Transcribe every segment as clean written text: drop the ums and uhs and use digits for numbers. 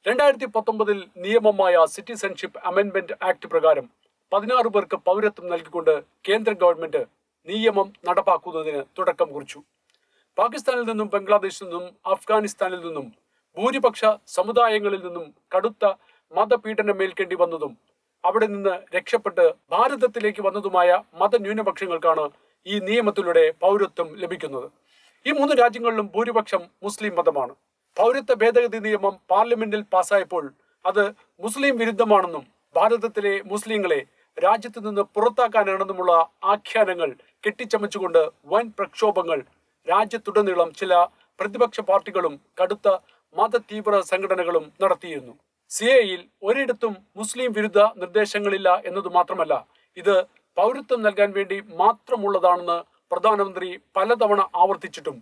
2019 നിയമമായ citizenship amendment act പ്രകാരം 16 പേർക്ക് പൗരത്വം നൽകിക്കൊണ്ട് കേന്ദ്ര ഗവൺമെന്റ് നിയമം നടപ്പാക്കുന്നതിന് തുടക്കം കുറിച്ചു. പാകിസ്ഥാനിൽ നിന്നും ബംഗ്ലാദേശിൽ നിന്നും അഫ്ഗാനിസ്ഥാനിൽ നിന്നും ഭൂരിപക്ഷ സമുദായങ്ങളിൽ നിന്നും കടുത്ത മതപീഡനം ഏൽക്കേണ്ടി വന്നതും അവിടെ നിന്ന് രക്ഷപ്പെട്ട് ഭാരതത്തിലേക്ക് വന്നതുമായ മതന്യൂനപക്ഷങ്ങൾക്കാണ് ഈ നിയമത്തിലൂടെ പൗരത്വം ലഭിക്കുന്നത്. ഈ 3 രാജ്യങ്ങളിലും ഭൂരിപക്ഷം മുസ്ലിം മതമാണ്. പൗരത്വ ഭേദഗതി നിയമം പാർലമെന്റിൽ പാസ്സായപ്പോൾ അത് മുസ്ലിം വിരുദ്ധമാണെന്നും ഭാരതത്തിലെ മുസ്ലിങ്ങളെ രാജ്യത്ത് നിന്ന് പുറത്താക്കാനാണെന്നുമുള്ള ആഖ്യാനങ്ങൾ കെട്ടിച്ചമച്ചുകൊണ്ട് വൻ പ്രക്ഷോഭങ്ങൾ രാജ്യത്തുടനീളം ചില പ്രതിപക്ഷ പാർട്ടികളും കടുത്ത മത തീവ്ര സംഘടനകളും നടത്തിയിരുന്നു. സിഎയിൽ ഒരിടത്തും മുസ്ലിം വിരുദ്ധ നിർദ്ദേശങ്ങളില്ല എന്നതു മാത്രമല്ല, ഇത് പൗരത്വം നൽകാൻ വേണ്ടി മാത്രമുള്ളതാണെന്ന് പ്രധാനമന്ത്രി പലതവണ ആവർത്തിച്ചിട്ടും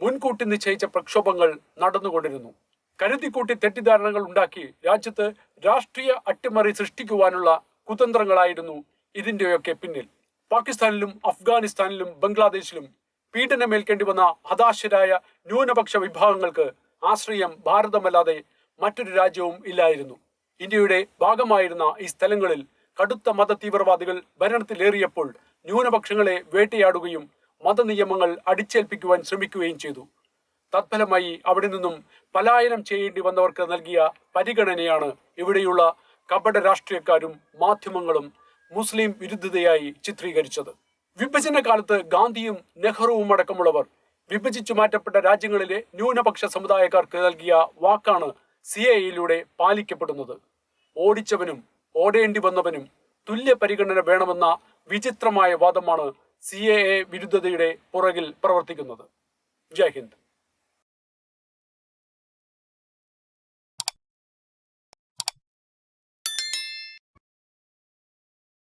മുൻകൂട്ടി നിശ്ചയിച്ച പ്രക്ഷോഭങ്ങൾ നടന്നുകൊണ്ടിരുന്നു. കരുതിക്കൂട്ടി തെറ്റിദ്ധാരണകൾ ഉണ്ടാക്കി രാജ്യത്ത് രാഷ്ട്രീയ അട്ടിമറി സൃഷ്ടിക്കുവാനുള്ള കുതന്ത്രങ്ങളായിരുന്നു ഇതിന്റെയൊക്കെ പിന്നിൽ. പാകിസ്ഥാനിലും അഫ്ഗാനിസ്ഥാനിലും ബംഗ്ലാദേശിലും പീഡനമേൽക്കേണ്ടി വന്ന ഹതാശരായ ന്യൂനപക്ഷ വിഭാഗങ്ങൾക്ക് ആശ്രയം ഭാരതമല്ലാതെ മറ്റൊരു രാജ്യവും ഇല്ലായിരുന്നു. ഇന്ത്യയുടെ ഭാഗമായിരുന്ന ഈ സ്ഥലങ്ങളിൽ കടുത്ത മത തീവ്രവാദികൾ ഭരണത്തിലേറിയപ്പോൾ ന്യൂനപക്ഷങ്ങളെ വേട്ടയാടുകയും മതനിയമങ്ങൾ അടിച്ചേൽപ്പിക്കുവാൻ ശ്രമിക്കുകയും ചെയ്തു. തത്ഫലമായി അവിടെ നിന്നും പലായനം ചെയ്യേണ്ടി വന്നവർക്ക് നൽകിയ പരിഗണനയാണ് ഇവിടെയുള്ള കപട രാഷ്ട്രീയക്കാരും മാധ്യമങ്ങളും മുസ്ലിം വിരുദ്ധതയായി ചിത്രീകരിച്ചത്. വിഭജന കാലത്ത് ഗാന്ധിയും നെഹ്റുവും അടക്കമുള്ളവർ വിഭജിച്ചു മാറ്റപ്പെട്ട രാജ്യങ്ങളിലെ ന്യൂനപക്ഷ സമുദായക്കാർക്ക് നൽകിയ വാക്കാണ് സിഎയിലൂടെ പാലിക്കപ്പെടുന്നത്. ഓടിച്ചവനും ഓടേണ്ടി വന്നവനും തുല്യ പരിഗണന വേണമെന്ന വിചിത്രമായ വാദമാണ് സിഎഎ വിരുദ്ധതയുടെ പുറകിൽ പ്രവർത്തിക്കുന്നത്. ജയ് ഹിന്ദ്.